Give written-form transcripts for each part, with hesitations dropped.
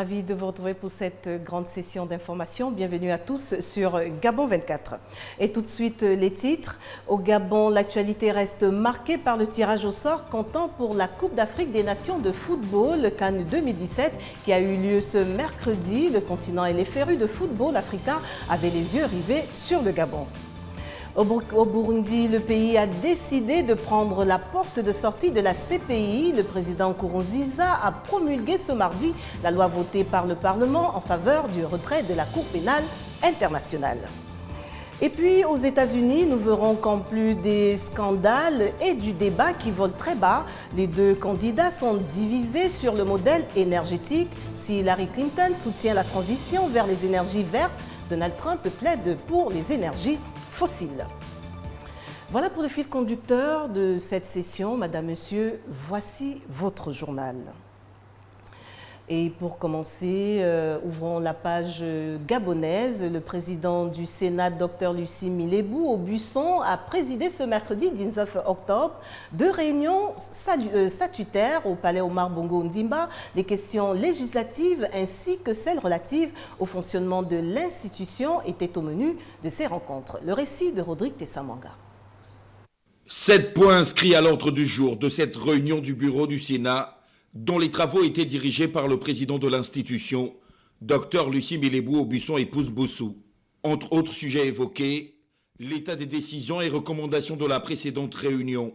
Ravi de vous retrouver pour cette grande session d'information. Bienvenue à tous sur Gabon 24. Et tout de suite, les titres. Au Gabon, l'actualité reste marquée par le tirage au sort comptant pour la Coupe d'Afrique des Nations de football CAN 2017 qui a eu lieu ce mercredi. Le continent et les férus de football africain avaient les yeux rivés sur le Gabon. Au Burundi, le pays a décidé de prendre la porte de sortie de la CPI. Le président Nkurunziza a promulgué ce mardi la loi votée par le Parlement en faveur du retrait de la Cour pénale internationale. Et puis, aux États-Unis, nous verrons qu'en plus des scandales et du débat qui volent très bas, les deux candidats sont divisés sur le modèle énergétique. Si Hillary Clinton soutient la transition vers les énergies vertes, Donald Trump plaide pour les énergies fossiles. Voilà pour le fil conducteur de cette session. Madame, Monsieur, voici votre journal. Et pour commencer, ouvrons la page gabonaise. Le président du Sénat, Dr Lucie Milébou Aubusson, a présidé ce mercredi 19 octobre deux réunions statutaires au palais Omar Bongo Ondimba, des questions législatives ainsi que celles relatives au fonctionnement de l'institution étaient au menu de ces rencontres. Le récit de Rodrigue Tessamanga. 7 points inscrits à l'ordre du jour de cette réunion du bureau du Sénat, dont les travaux étaient dirigés par le président de l'institution, Dr Lucie Milébou Aubusson épouse Boussou. Entre autres sujets évoqués, l'état des décisions et recommandations de la précédente réunion,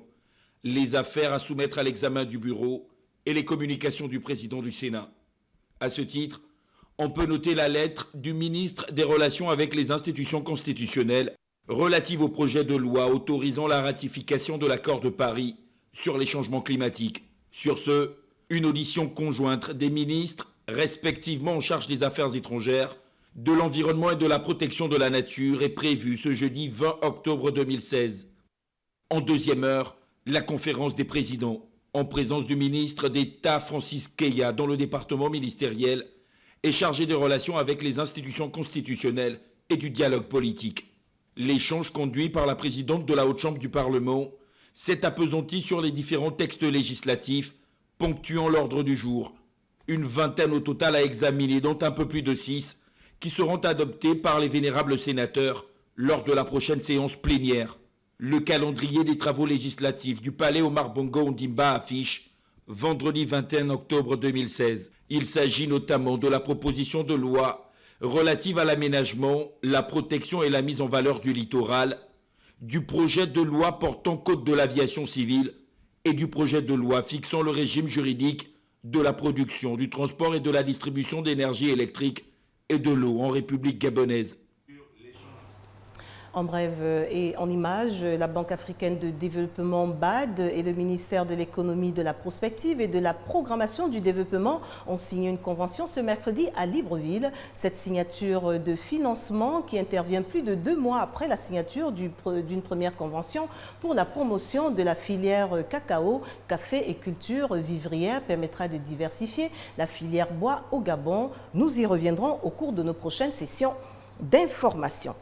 les affaires à soumettre à l'examen du bureau et les communications du président du Sénat. À ce titre, on peut noter la lettre du ministre des Relations avec les institutions constitutionnelles relative au projet de loi autorisant la ratification de l'accord de Paris sur les changements climatiques. Sur ce, une audition conjointe des ministres, respectivement en charge des Affaires étrangères, de l'Environnement et de la Protection de la Nature, est prévue ce jeudi 20 octobre 2016. En deuxième heure, la conférence des présidents, en présence du ministre d'État Francis Keya, dont le département ministériel est chargé des relations avec les institutions constitutionnelles et du dialogue politique. L'échange conduit par la présidente de la Haute Chambre du Parlement s'est appesanti sur les différents textes législatifs ponctuant l'ordre du jour. Une vingtaine au total à examiner, dont un peu plus de 6, qui seront adoptés par les vénérables sénateurs lors de la prochaine séance plénière. Le calendrier des travaux législatifs du palais Omar Bongo Ondimba affiche vendredi 21 octobre 2016. Il s'agit notamment de la proposition de loi relative à l'aménagement, la protection et la mise en valeur du littoral, du projet de loi portant code de l'aviation civile et du projet de loi fixant le régime juridique de la production, du transport et de la distribution d'énergie électrique et de l'eau en République gabonaise. En bref et en images, la Banque africaine de développement BAD et le ministère de l'économie, de la prospective et de la programmation du développement ont signé une convention ce mercredi à Libreville. Cette signature de financement qui intervient plus de 2 mois après la signature d'une première convention pour la promotion de la filière cacao, café et culture vivrière permettra de diversifier la filière bois au Gabon. Nous y reviendrons au cours de nos prochaines sessions d'information.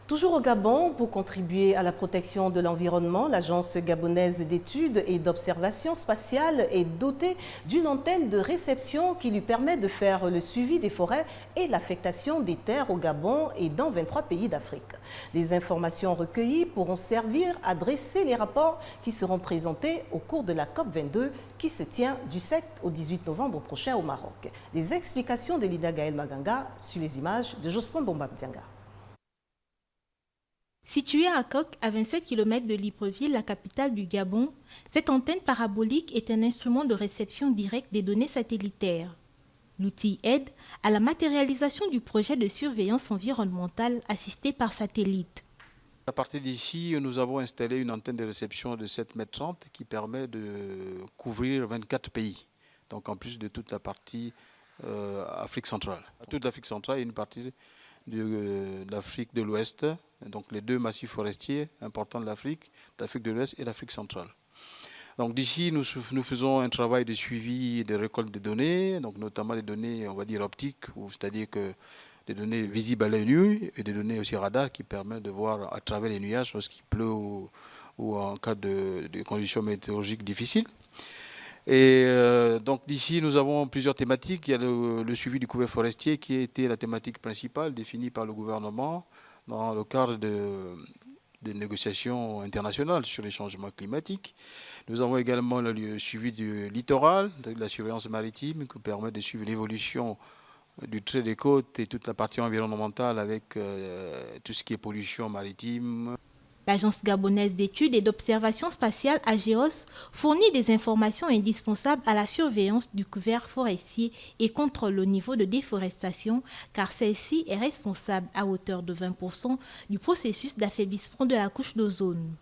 Toujours au Gabon, pour contribuer à la protection de l'environnement, l'Agence gabonaise d'études et d'observation spatiale est dotée d'une antenne de réception qui lui permet de faire le suivi des forêts et l'affectation des terres au Gabon et dans 23 pays d'Afrique. Les informations recueillies pourront servir à dresser les rapports qui seront présentés au cours de la COP22 qui se tient du 7 au 18 novembre prochain au Maroc. Les explications de Lida Gaël Maganga sur les images de Jospin Bombabdianga. Située à Coq, à 27 km de Libreville, la capitale du Gabon, cette antenne parabolique est un instrument de réception directe des données satellitaires. L'outil aide à la matérialisation du projet de surveillance environnementale assisté par satellite. À partir d'ici, nous avons installé une antenne de réception de 7,30 m qui permet de couvrir 24 pays. Donc en plus de toute la partie Afrique centrale. Toute l'Afrique centrale et une partie de l'Afrique de l'Ouest, donc les deux massifs forestiers importants de l'Afrique de l'Ouest et l'Afrique centrale. Donc d'ici, nous faisons un travail de suivi et de récolte des données, donc notamment les données, on va dire optiques, c'est-à-dire que des données visibles à l'œil nu et des données aussi radar qui permettent de voir à travers les nuages lorsqu'il pleut ou en cas de conditions météorologiques difficiles. Et donc d'ici, nous avons plusieurs thématiques. Il y a le suivi du couvert forestier qui a été la thématique principale définie par le gouvernement dans le cadre des négociations internationales sur les changements climatiques. Nous avons également le suivi du littoral, de la surveillance maritime, qui permet de suivre l'évolution du trait des côtes et toute la partie environnementale avec tout ce qui est pollution maritime. L'Agence gabonaise d'études et d'observation spatiale AGEOS fournit des informations indispensables à la surveillance du couvert forestier et contrôle le niveau de déforestation, car celle-ci est responsable à hauteur de 20% du processus d'affaiblissement de la couche d'ozone.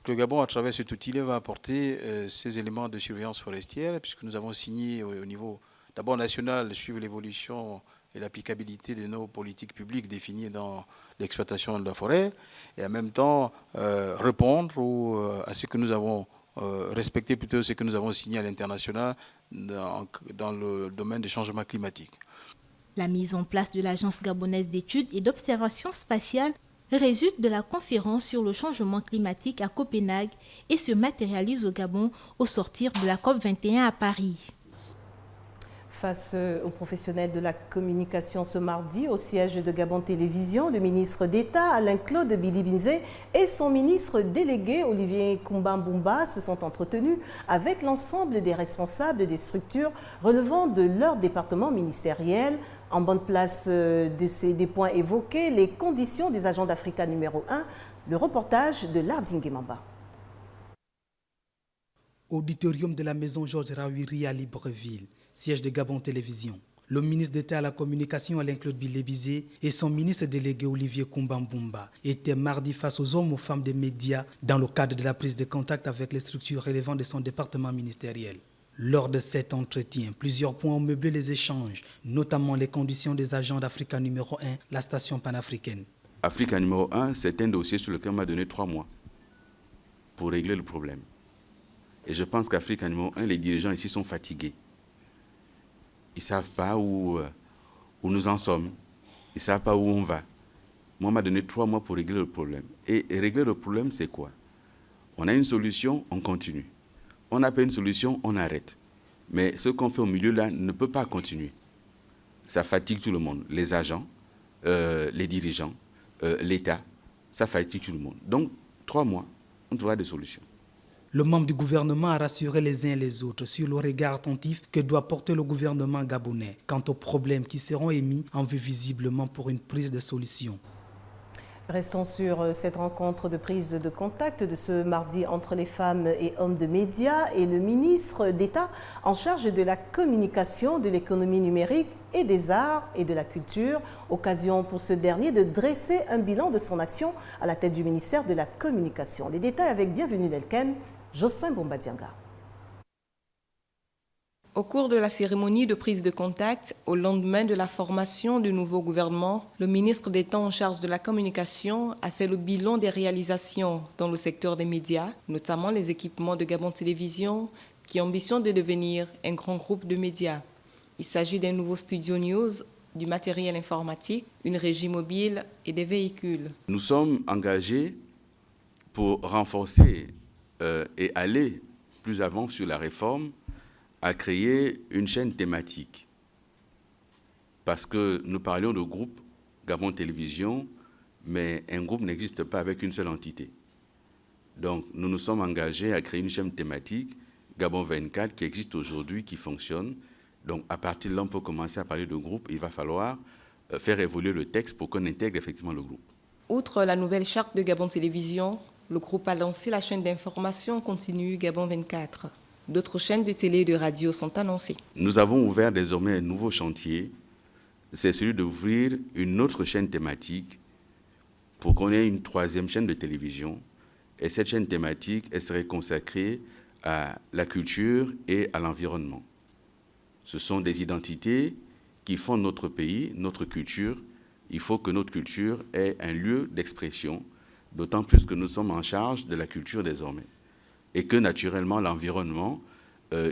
Le Gabon, à travers cet outil-là, va apporter ces éléments de surveillance forestière, puisque nous avons signé au niveau d'abord national, suivre l'évolution et l'applicabilité de nos politiques publiques définies dans l'exploitation de la forêt, et en même temps répondre à ce que nous avons respecté, plutôt ce que nous avons signé à l'international dans le domaine des changements climatiques. La mise en place de l'Agence gabonaise d'études et d'observation spatiale résulte de la conférence sur le changement climatique à Copenhague et se matérialise au Gabon au sortir de la COP21 à Paris. Face aux professionnels de la communication ce mardi, au siège de Gabon Télévision, le ministre d'État Alain-Claude Bilibinzé et son ministre délégué Olivier Kumbambumba se sont entretenus avec l'ensemble des responsables des structures relevant de leur département ministériel. En bonne place des points évoqués, les conditions des agents d'Africa numéro 1, le reportage de Lardingue Mamba. Auditorium de la maison Georges Rawiri à Libreville, siège de Gabon Télévision. Le ministre d'État à la communication Alain-Claude Bilibinzé et son ministre délégué Olivier Kumbambumba étaient mardi face aux hommes et aux femmes des médias dans le cadre de la prise de contact avec les structures relevant de son département ministériel. Lors de cet entretien, plusieurs points ont meublé les échanges, notamment les conditions des agents d'Africa numéro 1, la station panafricaine. Africa numéro 1, c'est un dossier sur lequel on m'a donné 3 mois pour régler le problème. Et je pense qu'Africa numéro 1, les dirigeants ici sont fatigués. Ils ne savent pas où nous en sommes. Ils ne savent pas où on va. Moi, on m'a donné 3 mois pour régler le problème. Et régler le problème, c'est quoi? On a une solution, on continue. On n'a pas une solution, on arrête. Mais ce qu'on fait au milieu là ne peut pas continuer. Ça fatigue tout le monde. Les agents, les dirigeants, l'État, ça fatigue tout le monde. Donc, 3 mois, on trouvera des solutions. Le membre du gouvernement a rassuré les uns et les autres sur le regard attentif que doit porter le gouvernement gabonais quant aux problèmes qui seront émis en vue visiblement pour une prise de solution. Restons sur cette rencontre de prise de contact de ce mardi entre les femmes et hommes de médias et le ministre d'État en charge de la communication, de l'économie numérique et des arts et de la culture. Occasion pour ce dernier de dresser un bilan de son action à la tête du ministère de la Communication. Les détails avec Bienvenue Delken, Jospin Bombadianga. Au cours de la cérémonie de prise de contact, au lendemain de la formation du nouveau gouvernement, le ministre d'État en charge de la communication a fait le bilan des réalisations dans le secteur des médias, notamment les équipements de Gabon Télévision, qui ambitionnent de devenir un grand groupe de médias. Il s'agit d'un nouveau studio news, du matériel informatique, une régie mobile et des véhicules. Nous sommes engagés pour renforcer et aller plus avant sur la réforme, à créer une chaîne thématique. Parce que nous parlions de groupe Gabon Télévision, mais un groupe n'existe pas avec une seule entité. Donc nous nous sommes engagés à créer une chaîne thématique, Gabon 24, qui existe aujourd'hui, qui fonctionne. Donc à partir de là, on peut commencer à parler de groupe. Il va falloir faire évoluer le texte pour qu'on intègre effectivement le groupe. Outre la nouvelle charte de Gabon Télévision, le groupe a lancé la chaîne d'information continue Gabon 24. D'autres chaînes de télé et de radio sont annoncées. Nous avons ouvert désormais un nouveau chantier, c'est celui d'ouvrir une autre chaîne thématique pour qu'on ait une 3e chaîne de télévision. Et cette chaîne thématique, elle serait consacrée à la culture et à l'environnement. Ce sont des identités qui font notre pays, notre culture. Il faut que notre culture ait un lieu d'expression, d'autant plus que nous sommes en charge de la culture désormais. Et que naturellement l'environnement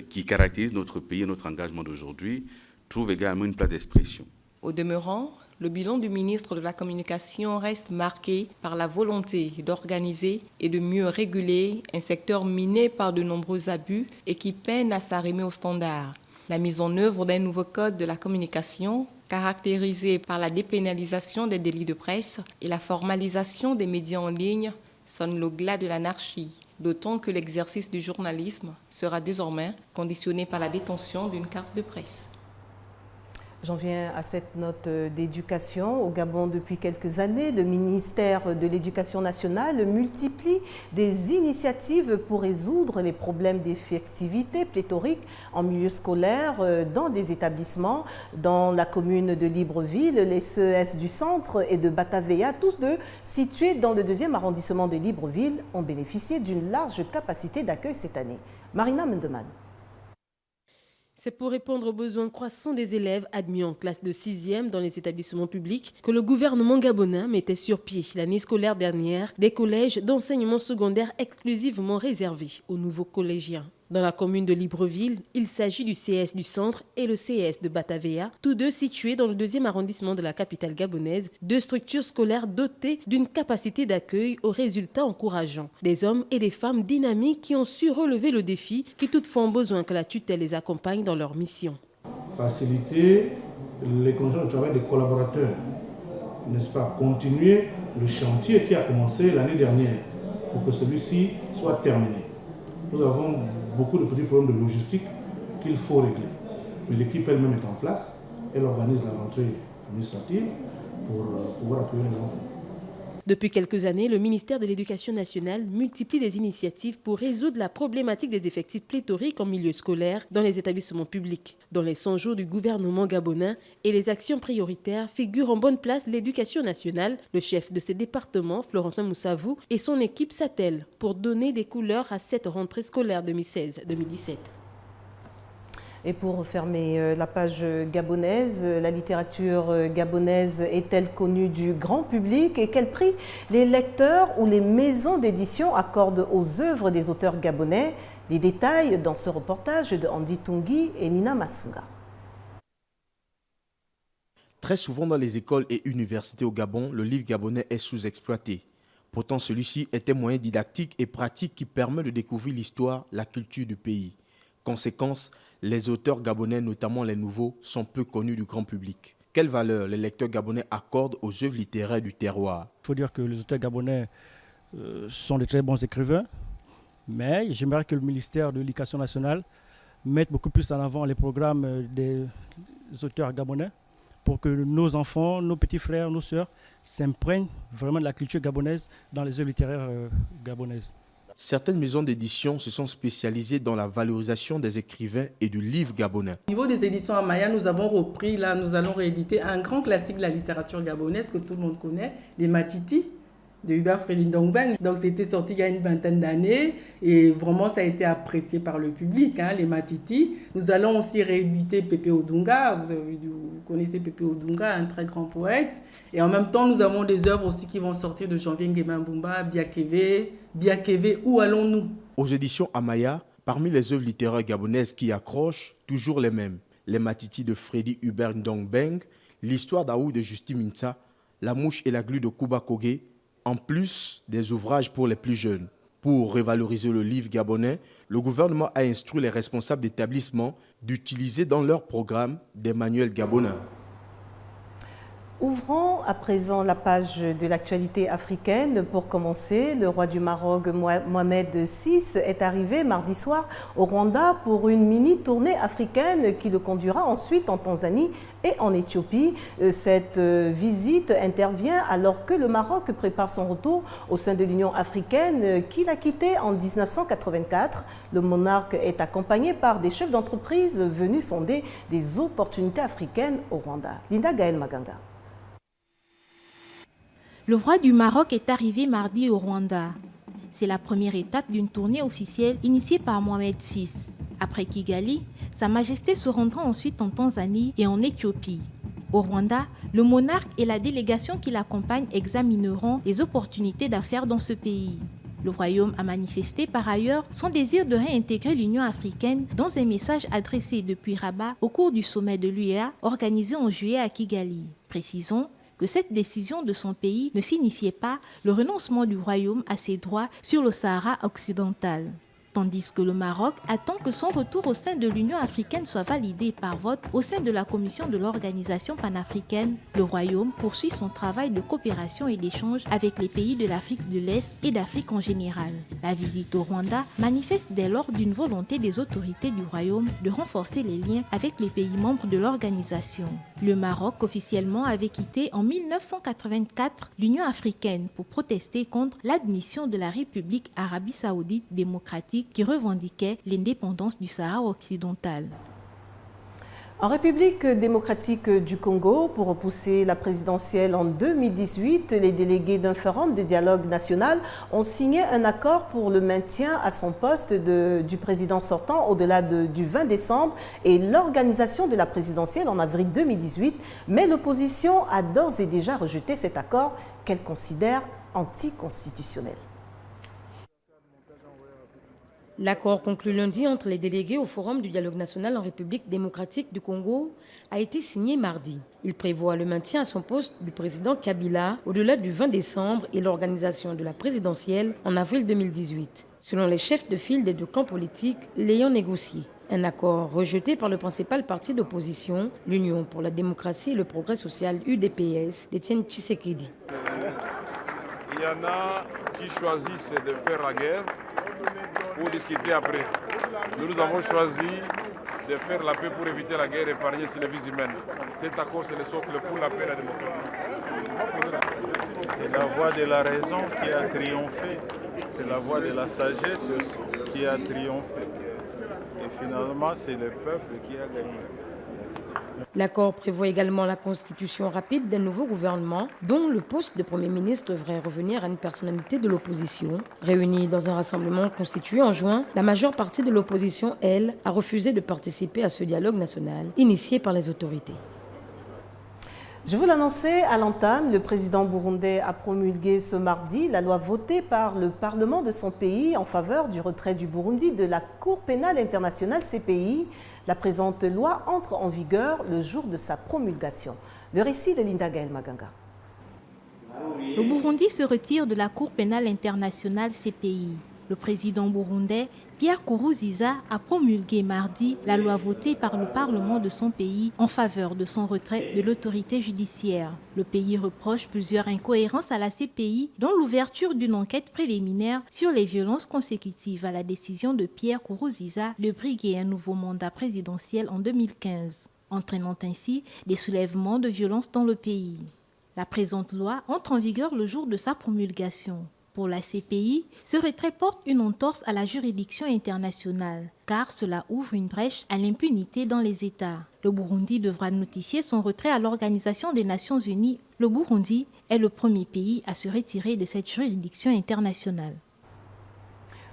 qui caractérise notre pays et notre engagement d'aujourd'hui trouve également une place d'expression. Au demeurant, le bilan du ministre de la Communication reste marqué par la volonté d'organiser et de mieux réguler un secteur miné par de nombreux abus et qui peine à s'arrimer aux standards. La mise en œuvre d'un nouveau code de la communication, caractérisé par la dépénalisation des délits de presse et la formalisation des médias en ligne, sonne le glas de l'anarchie, d'autant que l'exercice du journalisme sera désormais conditionné par la détention d'une carte de presse. J'en viens à cette note d'éducation. Au Gabon, depuis quelques années, le ministère de l'Éducation nationale multiplie des initiatives pour résoudre les problèmes d'effectivité pléthorique en milieu scolaire dans des établissements. Dans la commune de Libreville, les CES du centre et de Batavia, tous deux situés dans le 2e arrondissement de Libreville, ont bénéficié d'une large capacité d'accueil cette année. Marina Mendeman. C'est pour répondre aux besoins croissants des élèves admis en classe de 6e dans les établissements publics que le gouvernement gabonais mettait sur pied l'année scolaire dernière des collèges d'enseignement secondaire exclusivement réservés aux nouveaux collégiens. Dans la commune de Libreville, il s'agit du CS du centre et le CS de Batavia, tous deux situés dans le 2e arrondissement de la capitale gabonaise, deux structures scolaires dotées d'une capacité d'accueil aux résultats encourageants. Des hommes et des femmes dynamiques qui ont su relever le défi, qui toutefois ont besoin que la tutelle les accompagne dans leur mission. Faciliter les conditions de travail des collaborateurs, n'est-ce pas, continuer le chantier qui a commencé l'année dernière pour que celui-ci soit terminé. Nous avons beaucoup de petits problèmes de logistique qu'il faut régler. Mais l'équipe elle-même est en place, elle organise la rentrée administrative pour pouvoir accueillir les enfants. Depuis quelques années, le ministère de l'Éducation nationale multiplie des initiatives pour résoudre la problématique des effectifs pléthoriques en milieu scolaire dans les établissements publics. Dans les 100 jours du gouvernement gabonais et les actions prioritaires figurent en bonne place l'éducation nationale. Le chef de ce département, Florentin Moussavou, et son équipe s'attellent pour donner des couleurs à cette rentrée scolaire 2016-2017. Et pour fermer la page gabonaise, la littérature gabonaise est-elle connue du grand public et quel prix les lecteurs ou les maisons d'édition accordent aux œuvres des auteurs gabonais? Les détails dans ce reportage de Andy Tungi et Nina Masunga. Très souvent dans les écoles et universités au Gabon, le livre gabonais est sous-exploité. Pourtant, celui-ci est un moyen didactique et pratique qui permet de découvrir l'histoire, la culture du pays. Conséquence, les auteurs gabonais, notamment les nouveaux, sont peu connus du grand public. Quelle valeur les lecteurs gabonais accordent aux œuvres littéraires du terroir? Il faut dire que les auteurs gabonais sont de très bons écrivains, mais j'aimerais que le ministère de l'Éducation nationale mette beaucoup plus en avant les programmes des auteurs gabonais pour que nos enfants, nos petits frères, nos sœurs s'imprègnent vraiment de la culture gabonaise dans les œuvres littéraires gabonaises. Certaines maisons d'édition se sont spécialisées dans la valorisation des écrivains et du livre gabonais. Au niveau des éditions Amaya, nous avons repris, là, nous allons rééditer un grand classique de la littérature gabonaise que tout le monde connaît, Les Matiti, de Hubert Frédéric Ndongbeng. Donc c'était sorti il y a une vingtaine d'années et vraiment ça a été apprécié par le public, Les Matiti. Nous allons aussi rééditer Pépé Odunga, vous connaissez Pépé Odunga, un très grand poète. Et en même temps, nous avons des œuvres aussi qui vont sortir de Janvier Nguema-Mbumba, Biakeve, Où allons-nous? Aux éditions Amaya, parmi les œuvres littéraires gabonaises qui accrochent, toujours les mêmes. Les Matiti de Frédéric Hubert Ndongbeng, L'histoire d'Aou de Justin Mintsa, La mouche et la glu de Kuba Kogé, en plus des ouvrages pour les plus jeunes. Pour revaloriser le livre gabonais, le gouvernement a instruit les responsables d'établissements d'utiliser dans leur programme des manuels gabonais. Ouvrons à présent la page de l'actualité africaine. Pour commencer, le roi du Maroc, Mohamed VI, est arrivé mardi soir au Rwanda pour une mini-tournée africaine qui le conduira ensuite en Tanzanie et en Éthiopie. Cette visite intervient alors que le Maroc prépare son retour au sein de l'Union africaine qu'il a quitté en 1984. Le monarque est accompagné par des chefs d'entreprise venus sonder des opportunités africaines au Rwanda. Linda Gaël Maganga. Le roi du Maroc est arrivé mardi au Rwanda. C'est la première étape d'une tournée officielle initiée par Mohamed VI. Après Kigali, Sa Majesté se rendra ensuite en Tanzanie et en Éthiopie. Au Rwanda, le monarque et la délégation qui l'accompagne examineront les opportunités d'affaires dans ce pays. Le royaume a manifesté par ailleurs son désir de réintégrer l'Union africaine dans un message adressé depuis Rabat au cours du sommet de l'UEA organisé en juillet à Kigali. Précisons que cette décision de son pays ne signifiait pas le renoncement du royaume à ses droits sur le Sahara occidental. Tandis que le Maroc attend que son retour au sein de l'Union africaine soit validé par vote au sein de la commission de l'organisation panafricaine, le Royaume poursuit son travail de coopération et d'échange avec les pays de l'Afrique de l'Est et d'Afrique en général. La visite au Rwanda manifeste dès lors d'une volonté des autorités du Royaume de renforcer les liens avec les pays membres de l'organisation. Le Maroc officiellement avait quitté en 1984 l'Union africaine pour protester contre l'admission de la République Arabie Saoudite démocratique qui revendiquait l'indépendance du Sahara occidental. En République démocratique du Congo, pour repousser la présidentielle en 2018, les délégués d'un forum de dialogue national ont signé un accord pour le maintien à son poste du président sortant au-delà du 20 décembre et l'organisation de la présidentielle en avril 2018. Mais l'opposition a d'ores et déjà rejeté cet accord qu'elle considère anticonstitutionnel. L'accord conclu lundi entre les délégués au Forum du dialogue national en République démocratique du Congo a été signé mardi. Il prévoit le maintien à son poste du président Kabila au-delà du 20 décembre et l'organisation de la présidentielle en avril 2018, selon les chefs de file des deux camps politiques l'ayant négocié. Un accord rejeté par le principal parti d'opposition, l'Union pour la démocratie et le progrès social UDPS d'Étienne Tshisekedi. Il y en a qui choisissent de faire la guerre pour discuter après. Nous avons choisi de faire la paix pour éviter la guerre et épargner sur les vies humaines. Cet accord, c'est le socle pour la paix et la démocratie. C'est la voie de la raison qui a triomphé. C'est la voie de la sagesse aussi qui a triomphé. Et finalement, c'est le peuple qui a gagné. L'accord prévoit également la constitution rapide d'un nouveau gouvernement dont le poste de Premier ministre devrait revenir à une personnalité de l'opposition. Réunie dans un rassemblement constitué en juin, la majeure partie de l'opposition, elle, a refusé de participer à ce dialogue national initié par les autorités. Je vous l'annonçais à l'entame, le président burundais a promulgué ce mardi la loi votée par le Parlement de son pays en faveur du retrait du Burundi de la Cour pénale internationale CPI. La présente loi entre en vigueur le jour de sa promulgation. Le récit de Linda Gaël Maganga. Le Burundi se retire de la Cour pénale internationale CPI. Le président burundais, Pierre Nkurunziza, a promulgué mardi la loi votée par le Parlement de son pays en faveur de son retrait de l'autorité judiciaire. Le pays reproche plusieurs incohérences à la CPI, dont l'ouverture d'une enquête préliminaire sur les violences consécutives à la décision de Pierre Nkurunziza de briguer un nouveau mandat présidentiel en 2015, entraînant ainsi des soulèvements de violence dans le pays. La présente loi entre en vigueur le jour de sa promulgation. Pour la CPI, ce retrait porte une entorse à la juridiction internationale, car cela ouvre une brèche à l'impunité dans les États. Le Burundi devra notifier son retrait à l'Organisation des Nations Unies. Le Burundi est le premier pays à se retirer de cette juridiction internationale.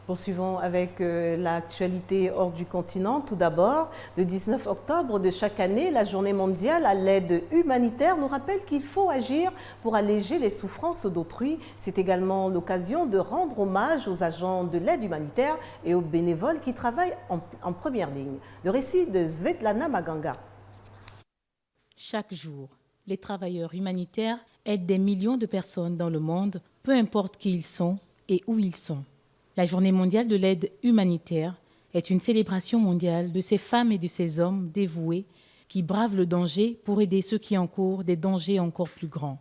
Poursuivons avec l'actualité hors du continent. Tout d'abord, le 19 octobre de chaque année, la journée mondiale à l'aide humanitaire nous rappelle qu'il faut agir pour alléger les souffrances d'autrui. C'est également l'occasion de rendre hommage aux agents de l'aide humanitaire et aux bénévoles qui travaillent en première ligne. Le récit de Svetlana Maganga. Chaque jour, les travailleurs humanitaires aident des millions de personnes dans le monde, peu importe qui ils sont et où ils sont. La Journée mondiale de l'aide humanitaire est une célébration mondiale de ces femmes et de ces hommes dévoués qui bravent le danger pour aider ceux qui encourent des dangers encore plus grands.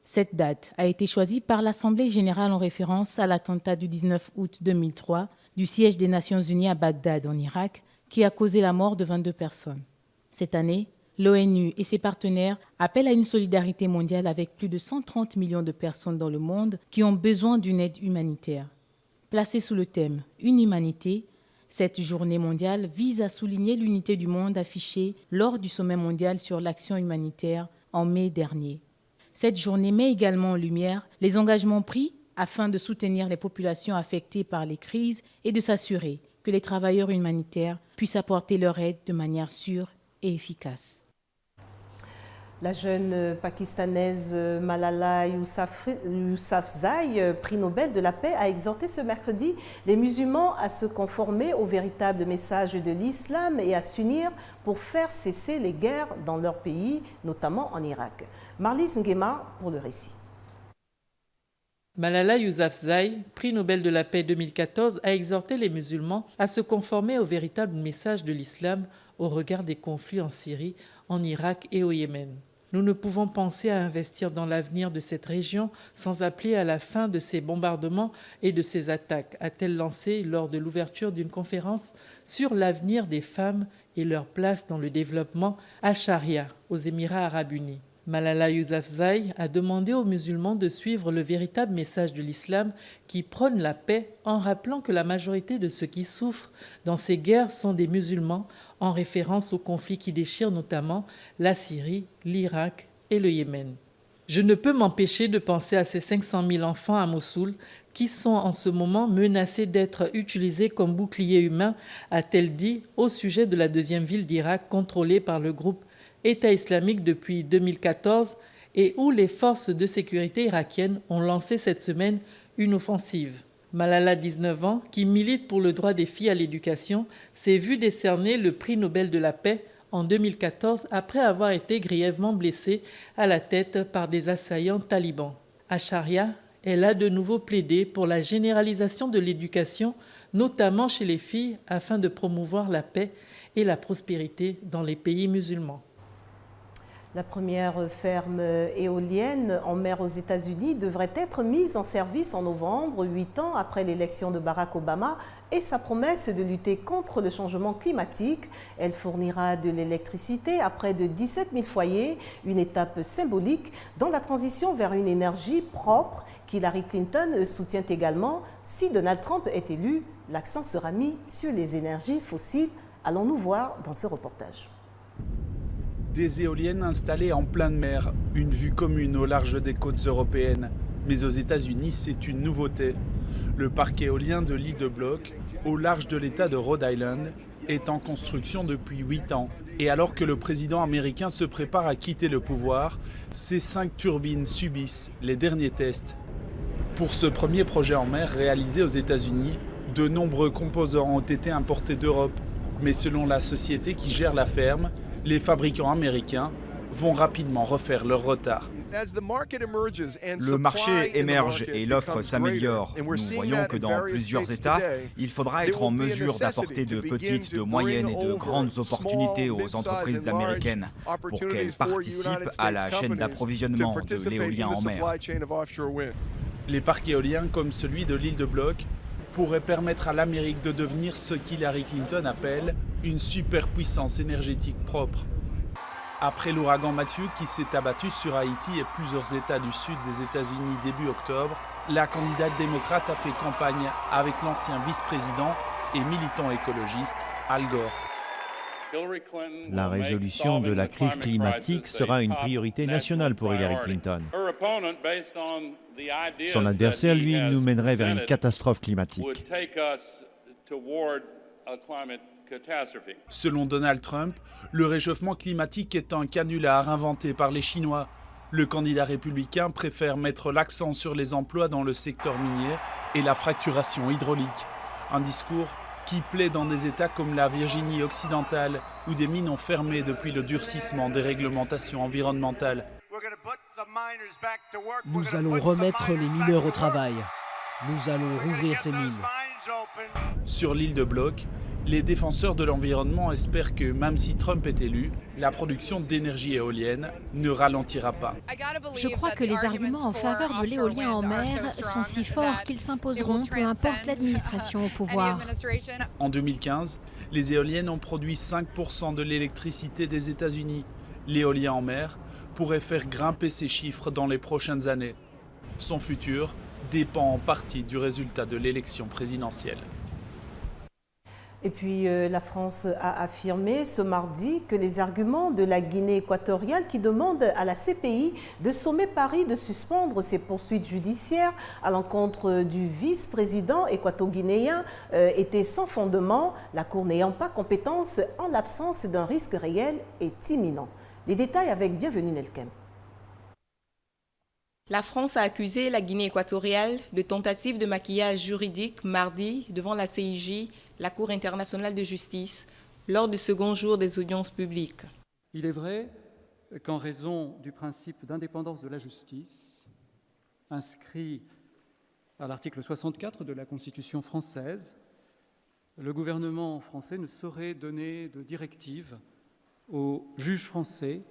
Cette date a été choisie par l'Assemblée générale en référence à l'attentat du 19 août 2003 du siège des Nations Unies à Bagdad en Irak qui a causé la mort de 22 personnes. Cette année, l'ONU et ses partenaires appellent à une solidarité mondiale avec plus de 130 millions de personnes dans le monde qui ont besoin d'une aide humanitaire. Placée sous le thème « Une humanité », cette journée mondiale vise à souligner l'unité du monde affichée lors du sommet mondial sur l'action humanitaire en mai dernier. Cette journée met également en lumière les engagements pris afin de soutenir les populations affectées par les crises et de s'assurer que les travailleurs humanitaires puissent apporter leur aide de manière sûre et efficace. La jeune pakistanaise Malala Yousafzai, prix Nobel de la paix, a exhorté ce mercredi les musulmans à se conformer au véritable message de l'islam et à s'unir pour faire cesser les guerres dans leur pays, notamment en Irak. Marlise Nguema pour le récit. Malala Yousafzai, prix Nobel de la paix 2014, a exhorté les musulmans à se conformer au véritable message de l'islam au regard des conflits en Syrie, en Irak et au Yémen. Nous ne pouvons penser à investir dans l'avenir de cette région sans appeler à la fin de ces bombardements et de ces attaques, a-t-elle lancé lors de l'ouverture d'une conférence sur l'avenir des femmes et leur place dans le développement à Sharia, aux Émirats arabes unis. Malala Yousafzai a demandé aux musulmans de suivre le véritable message de l'islam qui prône la paix en rappelant que la majorité de ceux qui souffrent dans ces guerres sont des musulmans, en référence aux conflits qui déchirent notamment la Syrie, l'Irak et le Yémen. Je ne peux m'empêcher de penser à ces 500 000 enfants à Mossoul qui sont en ce moment menacés d'être utilisés comme boucliers humains, a-t-elle dit au sujet de la deuxième ville d'Irak contrôlée par le groupe État islamique depuis 2014 et où les forces de sécurité irakiennes ont lancé cette semaine une offensive. Malala, 19 ans, qui milite pour le droit des filles à l'éducation, s'est vue décerner le prix Nobel de la paix en 2014 après avoir été grièvement blessée à la tête par des assaillants talibans. À Sharia, elle a de nouveau plaidé pour la généralisation de l'éducation, notamment chez les filles, afin de promouvoir la paix et la prospérité dans les pays musulmans. La première ferme éolienne en mer aux États-Unis devrait être mise en service en novembre, 8 ans après l'élection de Barack Obama et sa promesse de lutter contre le changement climatique. Elle fournira de l'électricité à près de 17 000 foyers, une étape symbolique dans la transition vers une énergie propre qu'Hillary Clinton soutient également. Si Donald Trump est élu, l'accent sera mis sur les énergies fossiles. Allons-nous voir dans ce reportage. Des éoliennes installées en pleine mer, une vue commune au large des côtes européennes. Mais aux États-Unis, c'est une nouveauté. Le parc éolien de l'île de Block, au large de l'État de Rhode Island, est en construction depuis 8 ans. Et alors que le président américain se prépare à quitter le pouvoir, ces 5 turbines subissent les derniers tests. Pour ce premier projet en mer réalisé aux États-Unis, de nombreux composants ont été importés d'Europe. Mais selon la société qui gère la ferme, les fabricants américains vont rapidement refaire leur retard. Le marché émerge et l'offre s'améliore. Nous voyons que dans plusieurs États, il faudra être en mesure d'apporter de petites, de moyennes et de grandes opportunités aux entreprises américaines pour qu'elles participent à la chaîne d'approvisionnement de l'éolien en mer. Les parcs éoliens comme celui de l'île de Block pourraient permettre à l'Amérique de devenir ce qu'Hillary Clinton appelle une superpuissance énergétique propre. Après l'ouragan Matthew qui s'est abattu sur Haïti et plusieurs États du sud des États-Unis début octobre, la candidate démocrate a fait campagne avec l'ancien vice-président et militant écologiste Al Gore. La résolution de la crise climatique sera une priorité nationale pour Hillary Clinton. Son adversaire, lui, nous mènerait vers une catastrophe climatique. Selon Donald Trump, le réchauffement climatique est un canular inventé par les Chinois. Le candidat républicain préfère mettre l'accent sur les emplois dans le secteur minier et la fracturation hydraulique. Un discours qui plaît dans des États comme la Virginie occidentale, où des mines ont fermé depuis le durcissement des réglementations environnementales. Nous allons remettre les mineurs au travail. Nous allons rouvrir ces mines. Sur l'île de Block, les défenseurs de l'environnement espèrent que, même si Trump est élu, la production d'énergie éolienne ne ralentira pas. Je crois que les arguments en faveur de l'éolien en mer sont si forts qu'ils s'imposeront, peu importe l'administration au pouvoir. En 2015, les éoliennes ont produit 5% de l'électricité des États-Unis. L'éolien en mer pourrait faire grimper ces chiffres dans les prochaines années. Son futur dépend en partie du résultat de l'élection présidentielle. Et puis la France a affirmé ce mardi que les arguments de la Guinée équatoriale qui demande à la CPI de sommer Paris de suspendre ses poursuites judiciaires à l'encontre du vice-président équato-guinéen étaient sans fondement, la Cour n'ayant pas compétence en l'absence d'un risque réel et imminent. Les détails avec Bienvenue Nelkem. La France a accusé la Guinée équatoriale de tentative de maquillage juridique mardi devant la CIJ, la Cour internationale de justice, lors du second jour des audiences publiques. Il est vrai qu'en raison du principe d'indépendance de la justice, inscrit à l'article 64 de la Constitution française, le gouvernement français ne saurait donner de directives aux juges français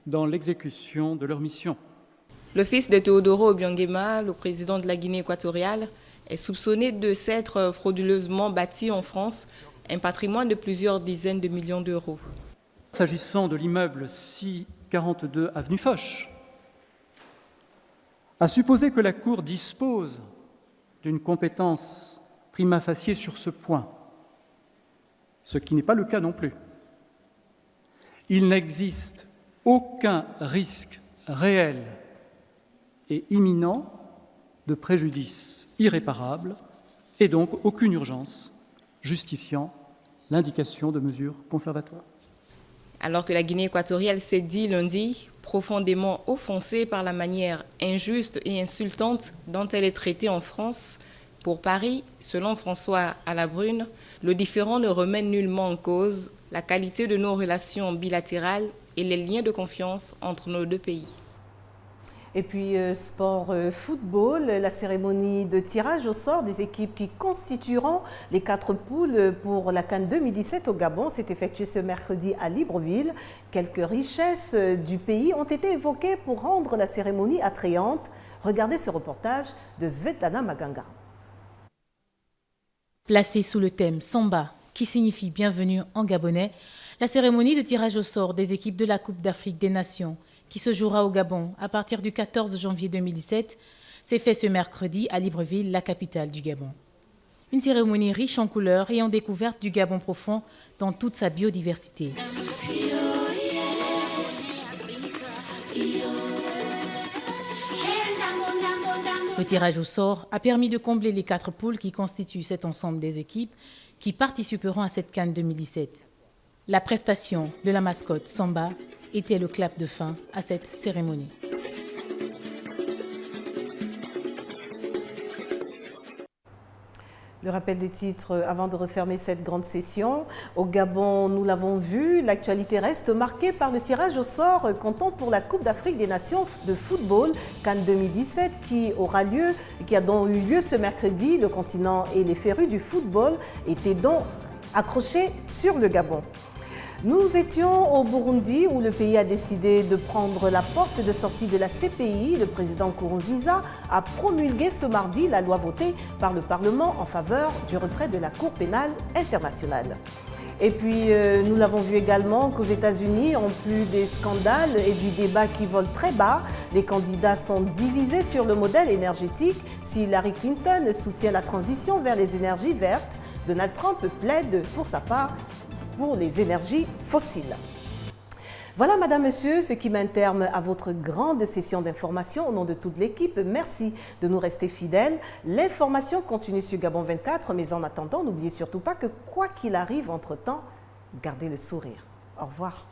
dans l'exécution de leur mission. Le fils de Teodoro Obiangema, le président de la Guinée équatoriale, est soupçonné de s'être frauduleusement bâti en France un patrimoine de plusieurs dizaines de millions d'euros. S'agissant de l'immeuble 642 avenue Foch, à supposer que la Cour dispose d'une compétence prima facie sur ce point, ce qui n'est pas le cas non plus, il n'existe aucun risque réel et imminent de préjudice irréparable et donc aucune urgence justifiant l'indication de mesures conservatoires. Alors que la Guinée équatoriale s'est dit lundi profondément offensée par la manière injuste et insultante dont elle est traitée en France, pour Paris, selon François Alabrune, le différend ne remet nullement en cause la qualité de nos relations bilatérales et les liens de confiance entre nos deux pays. Et puis, sport football, la cérémonie de tirage au sort des équipes qui constitueront les 4 poules pour la CAN 2017 au Gabon s'est effectuée ce mercredi à Libreville. Quelques richesses du pays ont été évoquées pour rendre la cérémonie attrayante. Regardez ce reportage de Svetlana Maganga. Placée sous le thème Samba, qui signifie bienvenue en gabonais, la cérémonie de tirage au sort des équipes de la Coupe d'Afrique des Nations qui se jouera au Gabon à partir du 14 janvier 2017, s'est faite ce mercredi à Libreville, la capitale du Gabon. Une cérémonie riche en couleurs et en découverte du Gabon profond dans toute sa biodiversité. Le tirage au sort a permis de combler les 4 poules qui constituent cet ensemble des équipes qui participeront à cette CAN 2017. La prestation de la mascotte Samba était le clap de fin à cette cérémonie. Le rappel des titres avant de refermer cette grande session. Au Gabon, nous l'avons vu, l'actualité reste marquée par le tirage au sort comptant pour la Coupe d'Afrique des Nations de football CAN 2017 qui a donc eu lieu ce mercredi. Le continent et les férus du football étaient donc accrochés sur le Gabon. Nous étions au Burundi où le pays a décidé de prendre la porte de sortie de la CPI. Le président Nkurunziza a promulgué ce mardi la loi votée par le Parlement en faveur du retrait de la Cour pénale internationale. Et puis, nous l'avons vu également qu'aux États-Unis, en plus des scandales et du débat qui vole très bas, les candidats sont divisés sur le modèle énergétique. Si Hillary Clinton soutient la transition vers les énergies vertes, Donald Trump plaide pour sa part pour les énergies fossiles. Voilà, Madame, Monsieur, ce qui met terme à votre grande session d'information. Au nom de toute l'équipe, merci de nous rester fidèles. L'information continue sur Gabon 24, mais en attendant, n'oubliez surtout pas que quoi qu'il arrive entre-temps, gardez le sourire. Au revoir.